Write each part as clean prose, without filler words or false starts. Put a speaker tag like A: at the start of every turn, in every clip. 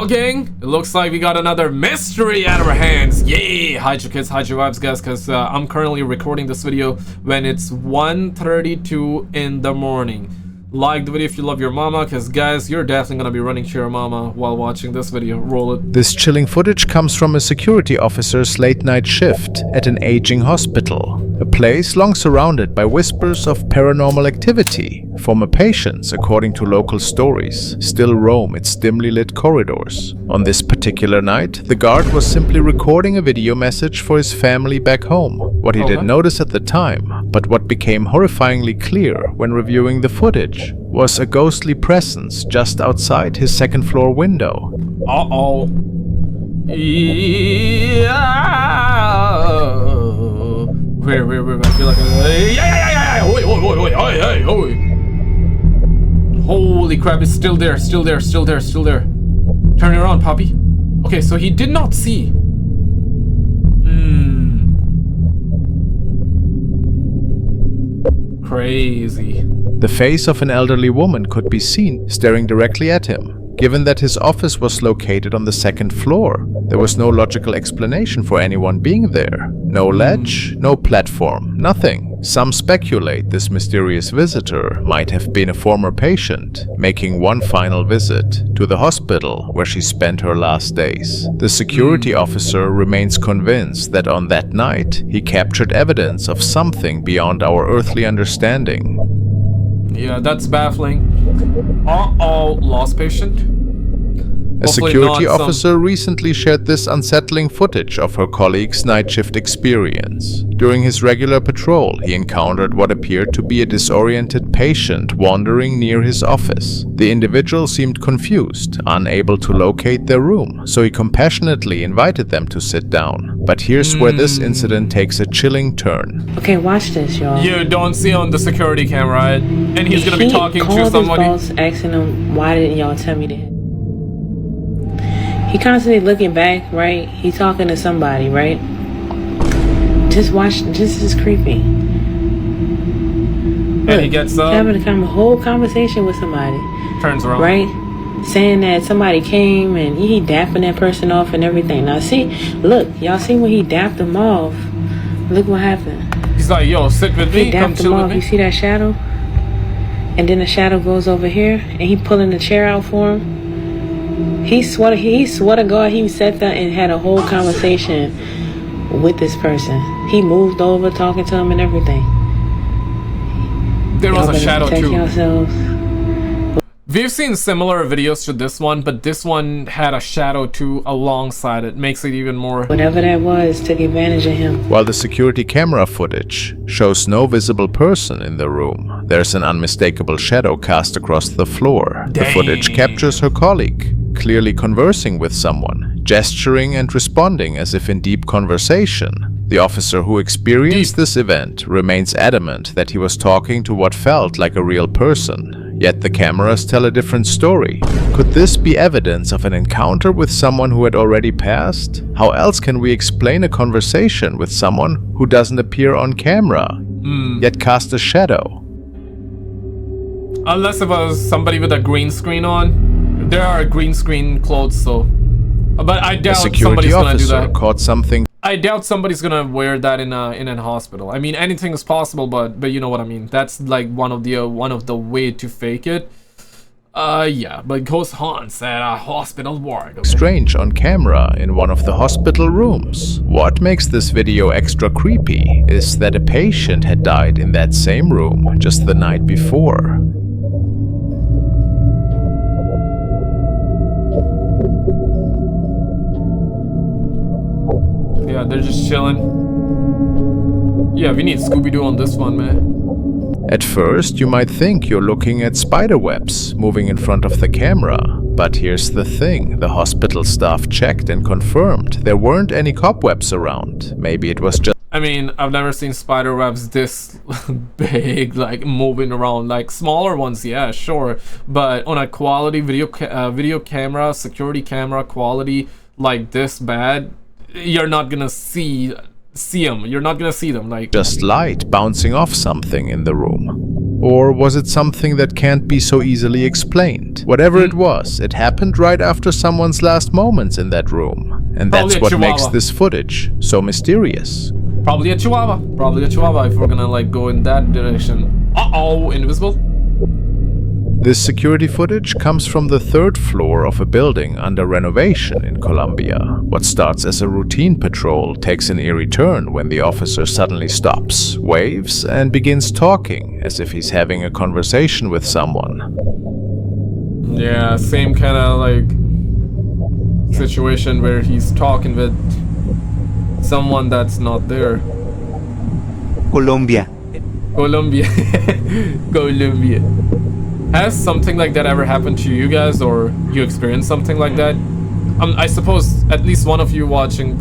A: Well, gang, it looks like we got another mystery out of our hands. Yay! Hide your kids, hide your wives, guys, because I'm currently recording this video when it's 1:32 in the morning. Like the video if you love your mama, because guys, you're definitely gonna be running to your mama while watching this video. Roll it.
B: This chilling footage comes from a security officer's late night shift at an aging hospital, a place long surrounded by whispers of paranormal activity. Former patients, according to local stories, still roam its dimly lit corridors. On this particular night, the guard was simply recording a video message for his family back home. What he didn't notice at the time, but what became horrifyingly clear when reviewing the footage, was a ghostly presence just outside his second floor window.
A: Uh-oh. Yeah. Where, I feel like yeah. Wait. Hey. Holy crap, it's still there. Turn it around, puppy. Okay, so he did not see. Crazy.
B: The face of an elderly woman could be seen staring directly at him. Given that his office was located on the second floor, there was no logical explanation for anyone being there. No ledge, no platform, nothing. Some speculate this mysterious visitor might have been a former patient, making one final visit to the hospital where she spent her last days. The security officer remains convinced that on that night, he captured evidence of something beyond our earthly understanding.
A: Yeah, that's baffling. Uh-oh, lost patient?
B: A security officer recently shared this unsettling footage of her colleague's night shift experience. During his regular patrol, he encountered what appeared to be a disoriented patient wandering near his office. The individual seemed confused, unable to locate their room, so he compassionately invited them to sit down. But here's where this incident takes a chilling turn.
C: Okay, watch this, y'all.
A: You don't see on the security camera, right? And he's gonna be talking to somebody.
C: His boss asking him, why didn't y'all tell me that? He constantly looking back, right? He talking to somebody, right? Just watch. This is creepy.
A: And he gets up.
C: Having a whole conversation with somebody.
A: Turns around.
C: Right? Saying that somebody came and he dapping that person off and everything. Now see, look, y'all see when he dapped them off. Look what happened.
A: He's like, yo, sit with me, come chill with me.
C: You see that shadow? And then the shadow goes over here and he pulling the chair out for him. He swore to God he sat there and had a whole conversation with this person. He moved over talking to him and everything.
A: There was a shadow too.
C: Yourselves.
A: We've seen similar videos to this one, but this one had a shadow too alongside it. Makes it even more.
C: Whatever that was took advantage of him.
B: While the security camera footage shows no visible person in the room, there's an unmistakable shadow cast across the floor.
A: Dang.
B: The footage captures her colleague, clearly conversing with someone, gesturing and responding as if in deep conversation. The officer who experienced this event remains adamant that he was talking to what felt like a real person, yet the cameras tell a different story. Could this be evidence of an encounter with someone who had already passed? How else can we explain a conversation with someone who doesn't appear on camera, yet cast a shadow?
A: Unless it was somebody with a green screen on. There are green screen clothes, so. But I doubt somebody's gonna do that.
B: Caught something.
A: I doubt somebody's gonna wear that in a hospital. I mean, anything is possible, but you know what I mean. That's like one of the way to fake it. Yeah, but ghost haunts at a hospital ward. Okay.
B: Strange on camera in one of the hospital rooms. What makes this video extra creepy is that a patient had died in that same room just the night before.
A: Yeah, they're just chilling. Yeah, we need Scooby-Doo on this one, man.
B: At first, you might think you're looking at spider webs moving in front of the camera. But here's the thing, the hospital staff checked and confirmed there weren't any cobwebs around. Maybe it was just...
A: I mean, I've never seen spider webs this big, like moving around. Like smaller ones, yeah, sure. But on a quality video camera, security camera quality like this bad, you're not gonna see them. You're not gonna see them, like
B: just light bouncing off something in the room. Or was it something that can't be so easily explained? Whatever it was, it happened right after someone's last moments in that room. And
A: Probably
B: that's
A: a
B: what
A: chihuahua.
B: makes this footage so mysterious.
A: Probably a chihuahua. Probably a chihuahua if we're gonna like go in that direction. Uh-oh, invisible.
B: This security footage comes from the 3rd floor of a building under renovation in Colombia. What starts as a routine patrol takes an eerie turn when the officer suddenly stops, waves, and begins talking as if he's having a conversation with someone.
A: Yeah, same kind of like situation where he's talking with someone that's not there.
D: Colombia.
A: Colombia. Colombia. Has something like that ever happened to you guys, or you experienced something like that? I suppose at least one of you watching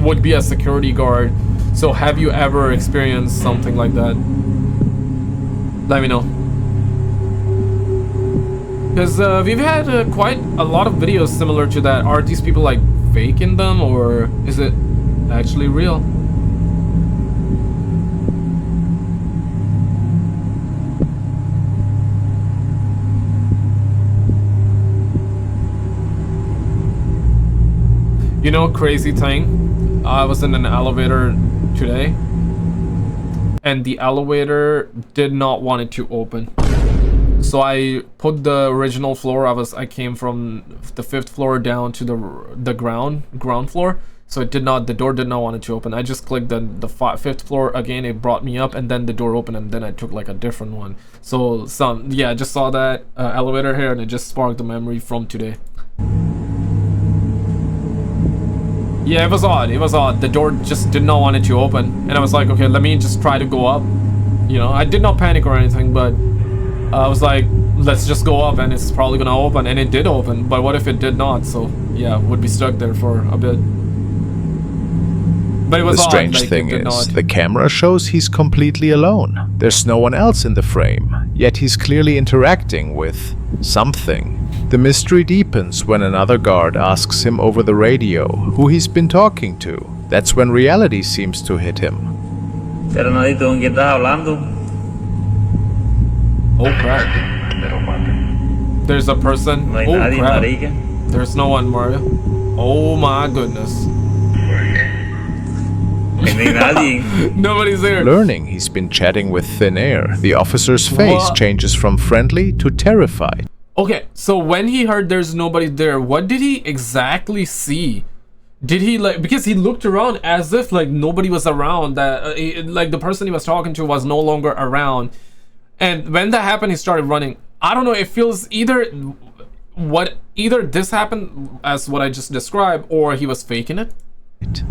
A: would be a security guard. So have you ever experienced something like that? Let me know. Because we've had quite a lot of videos similar to that. Are these people like faking them, or is it actually real? You know, crazy thing, I was in an elevator today and the elevator did not want it to open. So I put the original floor, I came from the 5th floor down to the ground floor. So the door did not want it to open. I just clicked the 5th floor again, it brought me up, and then the door opened, and then I took like a different one. So I just saw that elevator here and it just sparked the memory from today. Yeah, it was odd. The door just did not want it to open. And I was like, okay, let me just try to go up. You know, I did not panic or anything, but I was like, let's just go up and it's probably gonna open. And it did open, but what if it did not? So, yeah, would be stuck there for a bit. But it was
B: The
A: odd,
B: strange
A: like,
B: thing
A: it did
B: is,
A: not.
B: the camera shows he's completely alone. There's no one else in the frame, yet he's clearly interacting with something. The mystery deepens when another guard asks him over the radio who he's been talking to. That's when reality seems to hit him.
E: Pero no dices con quién estás hablando.
A: Oh crap. There's a person.
E: No hay
A: Oh
E: nadie,
A: crap.
E: marica.
A: There's no one, Mario. Oh my goodness.
E: No hay nadie.
A: Nobody's there.
B: Learning he's been chatting with thin air, the officer's face
A: What?
B: changes from friendly to terrified.
A: Okay, so when he heard there's nobody there, what did he exactly see? Did he like, because he looked around as if like nobody was around, that like the person he was talking to was no longer around. And when that happened, he started running. I don't know, it feels either this happened as what I just described, or he was faking it.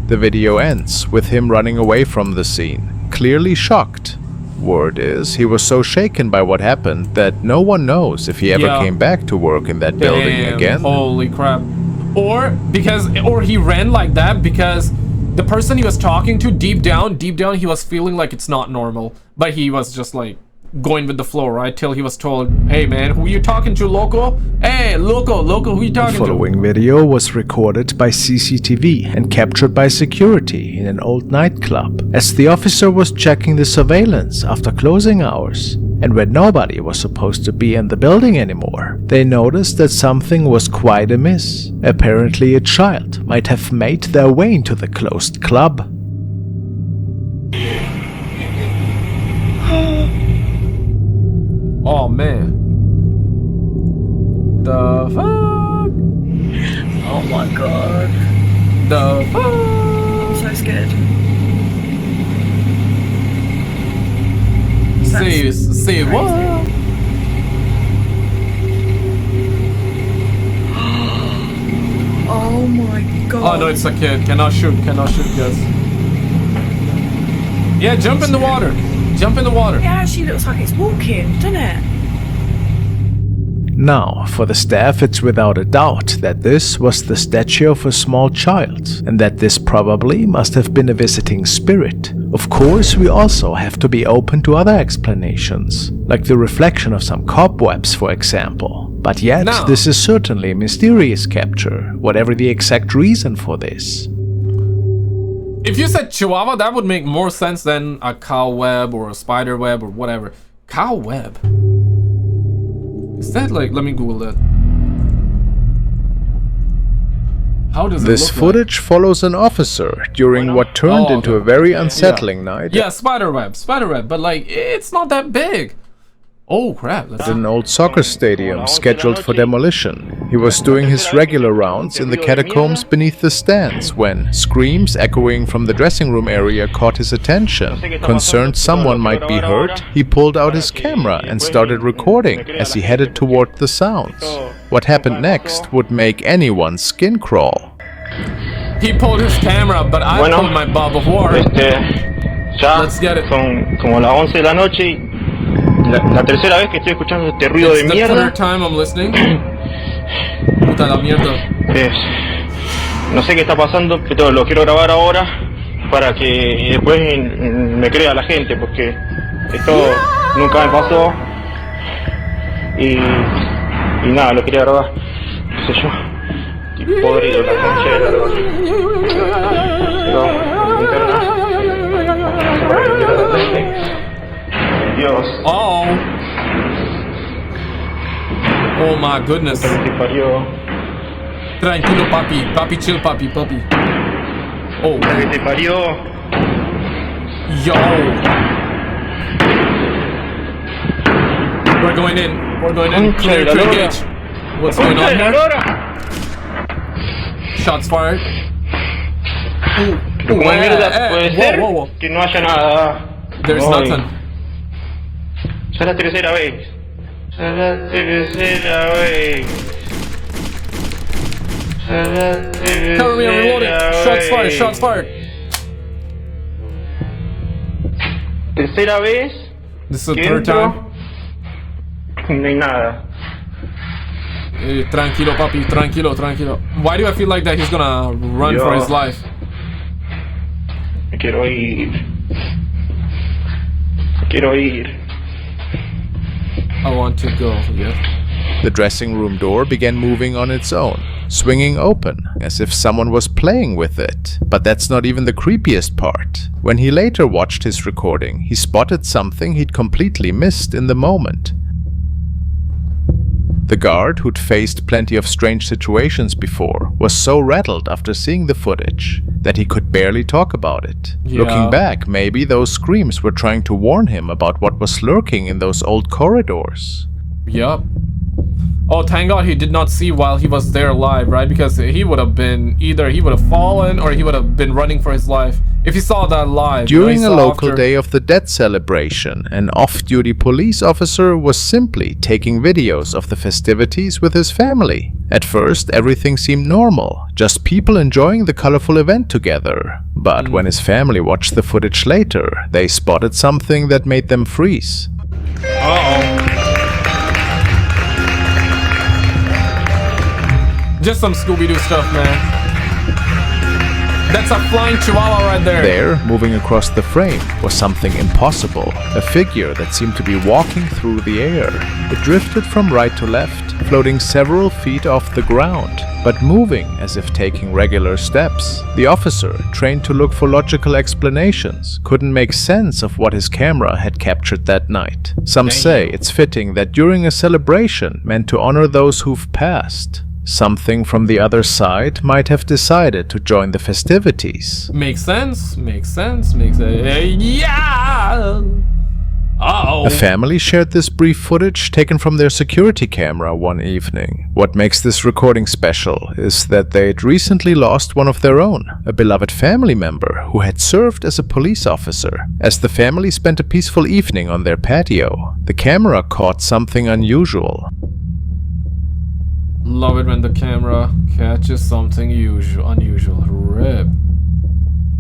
B: The video ends with him running away from the scene, clearly shocked. Word is, he was so shaken by what happened that no one knows if he ever
A: Yeah.
B: came back to work in that building
A: Damn,
B: again.
A: Holy crap. Or he ran like that because the person he was talking to, deep down, he was feeling like it's not normal. But he was just like going with the flow, right? Till he was told, hey man, who you talking to, loco? Hey, loco, who you
B: The
A: talking to?
B: following video was recorded by CCTV and captured by security in an old nightclub as the officer was checking the surveillance after closing hours. And when nobody was supposed to be in the building anymore, they noticed that something was quite amiss. Apparently a child might have made their way into the closed club.
A: Oh man. The fuck?
F: Oh my god.
A: The fuck?
F: I'm so scared.
A: Say what?
F: Oh my god.
A: Oh no, it's a kid. Cannot shoot, guys. Yeah, jump in the water. Jump in the water.
F: It actually looks like it's walking, doesn't it?
B: Now, for the staff, it's without a doubt that this was the statue of a small child, and that this probably must have been a visiting spirit. Of course, we also have to be open to other explanations, like the reflection of some cobwebs, for example. But yet,
A: Now-
B: this is certainly a mysterious capture, whatever the exact reason for this.
A: If you said chihuahua, that would make more sense than a cow web or a spider web or whatever. Cow web. Is that like? Let me Google that. How does it
B: This
A: look
B: footage follows an officer during what turned into a very unsettling night
A: Yeah, spiderweb, but like it's not that big. Oh crap!
B: at an old soccer stadium scheduled for demolition. He was doing his regular rounds in the catacombs beneath the stands when screams echoing from the dressing room area caught his attention. Concerned someone might be hurt, he pulled out his camera and started recording as he headed toward the sounds. What happened next would make anyone's skin crawl.
A: He pulled his camera, but I pulled my bob of war. Let's get it.
G: Son como las 11 de la noche y la tercera vez que estoy escuchando este ruido de
A: It's the
G: mierda.
A: third time I'm listening. Puta la mierda.
G: No sé qué está pasando, pero lo quiero grabar ahora para que después me crea la gente, porque esto nunca me pasó y nada, lo quería grabar, qué sé yo, tipo podrido la concha de la lora. Dios.
A: Oh. Oh my goodness. Tranquilo, papi. Papi, chill, papi. Oh.
G: Que te parió.
A: Yo. We're going in. Clear to engage. What's going on here? Shots fired.
G: Pero como mierda puede ser
A: whoa.
G: que no haya nada.
A: There's nothing.
G: Ya es la tercera vez.
A: Cover me, I'm reloading. Shots fired.
G: Tercera vez.
A: This is the
G: que
A: third
G: entro,
A: time.
G: no hay nada.
A: Tranquilo, papi. Tranquilo. Why do I feel like that he's gonna run for his life?
G: Me quiero ir.
A: I want to go, yeah.
B: The dressing room door began moving on its own, swinging open, as if someone was playing with it. But that's not even the creepiest part. When he later watched his recording, he spotted something he'd completely missed in the moment. The guard, who'd faced plenty of strange situations before, was so rattled after seeing the footage that he could barely talk about it.
A: Yeah.
B: Looking back, maybe those screams were trying to warn him about what was lurking in those old corridors.
A: Yup. Oh, thank God he did not see while he was there live, right? Because he would have been either he would have fallen or he would have been running for his life if he saw that live.
B: During a local Day of the Dead celebration, an off-duty police officer was simply taking videos of the festivities with his family. At first, everything seemed normal, just people enjoying the colorful event together. But when his family watched the footage later, they spotted something that made them freeze.
A: Uh-oh. Just some Scooby-Doo stuff, man. That's a flying chihuahua right there.
B: There, moving across the frame, was something impossible. A figure that seemed to be walking through the air. It drifted from right to left, floating several feet off the ground, but moving as if taking regular steps. The officer, trained to look for logical explanations, couldn't make sense of what his camera had captured that night. Some say it's fitting that during a celebration meant to honor those who've passed, something from the other side might have decided to join the festivities.
A: Makes sense. Yeah! Uh-oh.
B: A family shared this brief footage taken from their security camera one evening. What makes this recording special is that they'd recently lost one of their own, a beloved family member who had served as a police officer. As the family spent a peaceful evening on their patio, the camera caught something unusual.
A: Love it when the camera catches something unusual. Rip.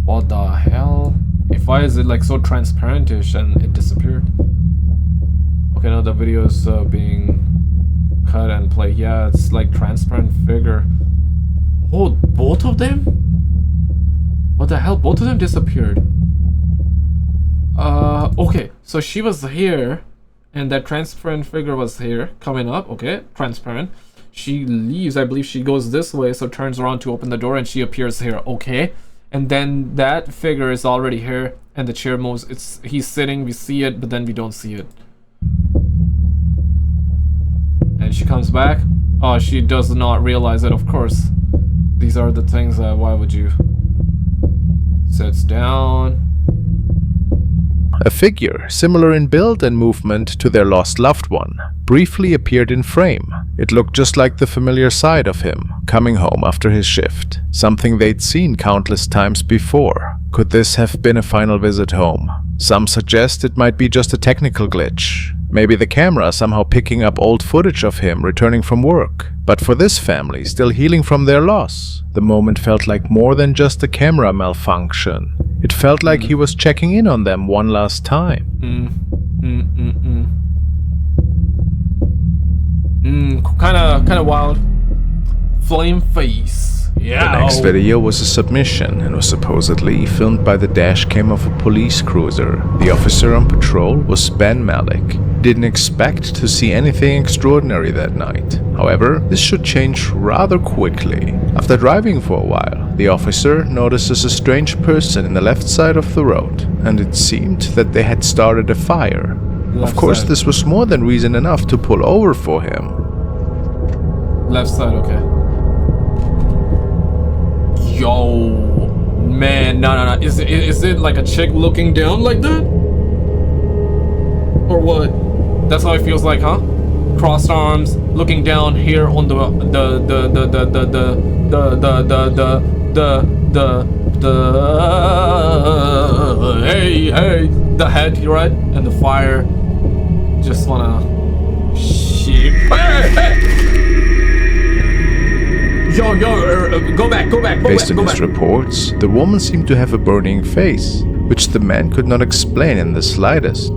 A: What the hell? Why is it like so transparentish and it disappeared? Okay, now the video is being cut and played. Yeah, it's like transparent figure. Oh, both of them? What the hell? Both of them disappeared. Okay, so she was here and that transparent figure was here coming up. Okay, transparent. She leaves, I believe she goes this way, so turns around to open the door and she appears here. Okay, and then that figure is already here and the chair moves. He's sitting, we see it, but then we don't see it. comes back. Oh, she does not realize it, of course. These are the things that, why would you? Sits down.
B: A figure, similar in build and movement to their lost loved one, briefly appeared in frame. It looked just like the familiar side of him, coming home after his shift. Something they'd seen countless times before. Could this have been a final visit home? Some suggest it might be just a technical glitch. Maybe the camera somehow picking up old footage of him returning from work. But for this family, still healing from their loss, the moment felt like more than just a camera malfunction. It felt like he was checking in on them one last time.
A: Kinda wild. Flame face. Yeah.
B: The next video was a submission and was supposedly filmed by the dash cam of a police cruiser. The officer on patrol was Ben Malik. Didn't expect to see anything extraordinary that night. However, this should change rather quickly. After driving for a while, the officer notices a strange person in the left side of the road, and it seemed that they had started a fire. Of course, this was more than reason enough to pull over for him.
A: Left side, okay. Yo, man, no. Is it like a chick looking down like that? Or what? That's how it feels like, huh? Crossed arms, looking down here on the head, right? And the fire. Just wanna shit. Yo, go back.
B: Based on his reports, the woman seemed to have a burning face, which the man could not explain in the slightest.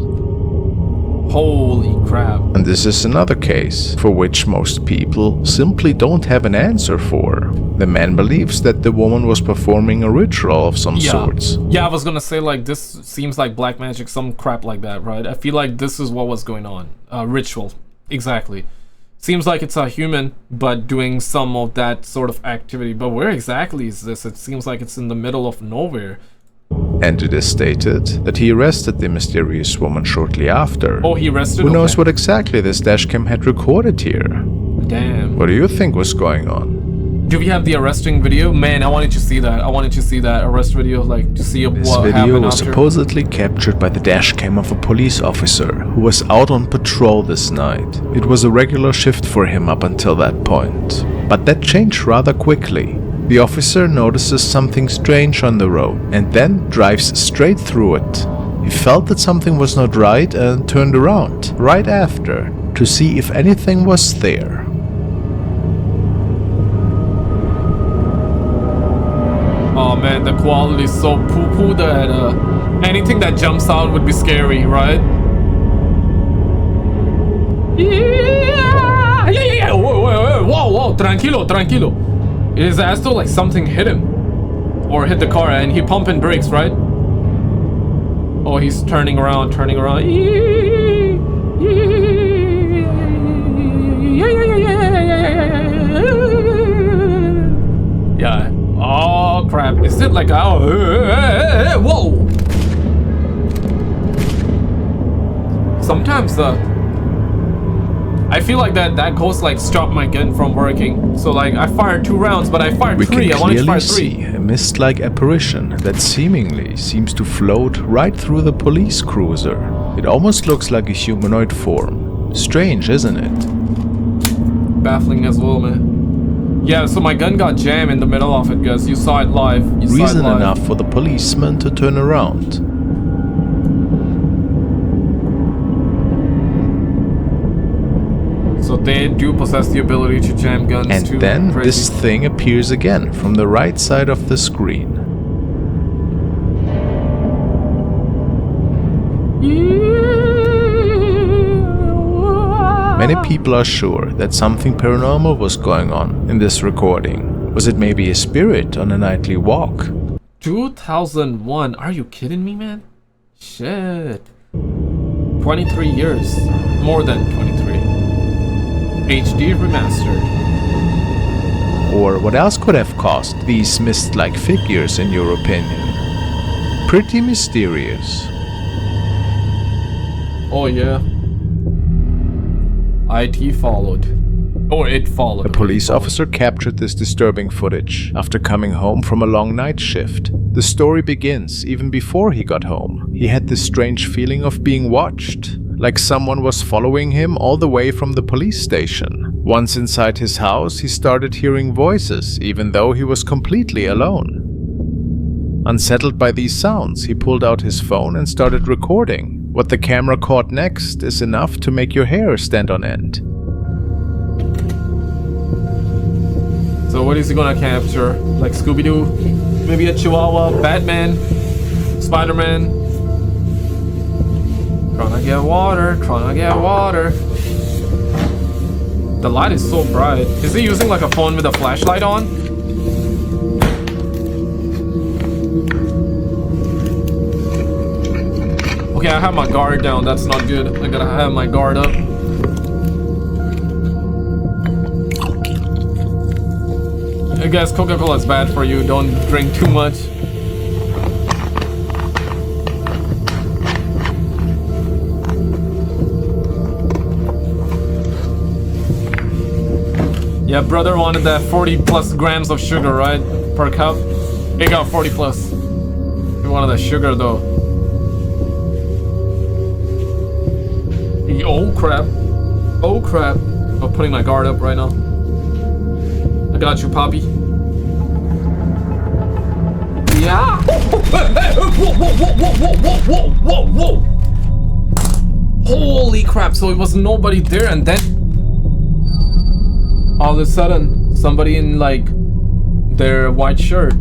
A: Holy crap.
B: And this is another case for which most people simply don't have an answer for. The man believes that the woman was performing a ritual of some sorts.
A: Yeah, I was gonna say, like, this seems like black magic, some crap like that, right? I feel like this is what was going on. Ritual. Exactly. Seems like it's a human, but doing some of that sort of activity. But where exactly is this? It seems like it's in the middle of nowhere.
B: And it is stated that he arrested the mysterious woman shortly after.
A: Oh, he arrested?
B: Who knows what exactly this dashcam had recorded here?
A: Damn.
B: What do you think was going on?
A: Do we have the arresting video? Man, I wanted to see that. I wanted to see that arrest video, like, to see what happened after.
B: This video was supposedly captured by the dashcam of a police officer who was out on patrol this night. It was a regular shift for him up until that point. But that changed rather quickly. The officer notices something strange on the road and then drives straight through it. He felt that something was not right and turned around right after to see if anything was there.
A: Oh man, the quality is so poo-poo that anything that jumps out would be scary, right? Yeah. Whoa, tranquilo. It is as though like something hit him. Or hit the car and he pumping brakes, right? Oh, he's turning around. Yeah. Oh crap, is it like whoa! Sometimes I feel like that ghost like stopped my gun from working. So like I fired 2 rounds, but I fired 3. I wanted to fire 3.
B: We can clearly see a mist-like apparition that seemingly seems to float right through the police cruiser. It almost looks like a humanoid form. Strange, isn't it?
A: Baffling as well, man. Yeah, so my gun got jammed in the middle of it, guys. You saw it live.
B: Reason enough for the policeman to turn around.
A: So they do possess the ability to jam guns too.
B: And then this thing appears again from the right side of the screen. Many people are sure that something paranormal was going on in this recording. Was it maybe a spirit on a nightly walk?
A: 2001, are you kidding me, man? Shit. 23 years. More than 23. HD remastered.
B: Or what else could have caused these mist-like figures in your opinion? Pretty mysterious.
A: Oh yeah. IT followed. Or it followed.
B: A police officer captured this disturbing footage after coming home from a long night shift. The story begins even before he got home. He had this strange feeling of being watched, like someone was following him all the way from the police station. Once inside his house, he started hearing voices, even though he was completely alone. Unsettled by these sounds, he pulled out his phone and started recording. What the camera caught next is enough to make your hair stand on end.
A: So what is he gonna capture? Like Scooby-Doo? Maybe a Chihuahua? Batman? Spider-Man? Trying to get water, trying to get water. The light is so bright. Is he using like a phone with a flashlight on? Okay, I have my guard down. That's not good. I gotta have my guard up. I guess Coca-Cola is bad for you. Don't drink too much. Yeah, brother wanted that 40 plus grams of sugar, right? Per cup. He got 40 plus. He wanted that sugar though. Oh crap. Oh crap. I'm putting my guard up right now. I got you, Poppy. Yeah. Whoa, whoa, whoa, whoa, whoa, whoa, whoa, whoa, whoa. Holy crap. So it was nobody there, and then all of a sudden, somebody in like their white shirt.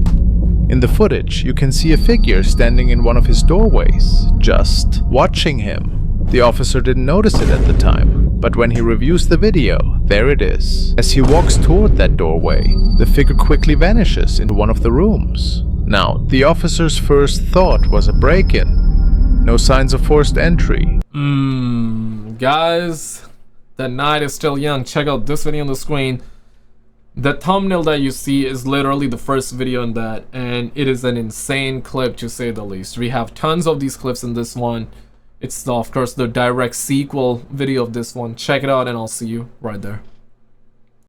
B: In the footage, you can see a figure standing in one of his doorways, just watching him. The officer didn't notice it at the time, but when he reviews the video, there it is. As he walks toward that doorway, the figure quickly vanishes into one of the rooms. Now, the officer's first thought was a break-in. No signs of forced entry.
A: Guys, the night is still young. Check out this video on the screen. The thumbnail that you see is literally the first video in that, and it is an insane clip to say the least. We have tons of these clips in this one. It's of course the direct sequel video of this one. Check it out and I'll see you right there.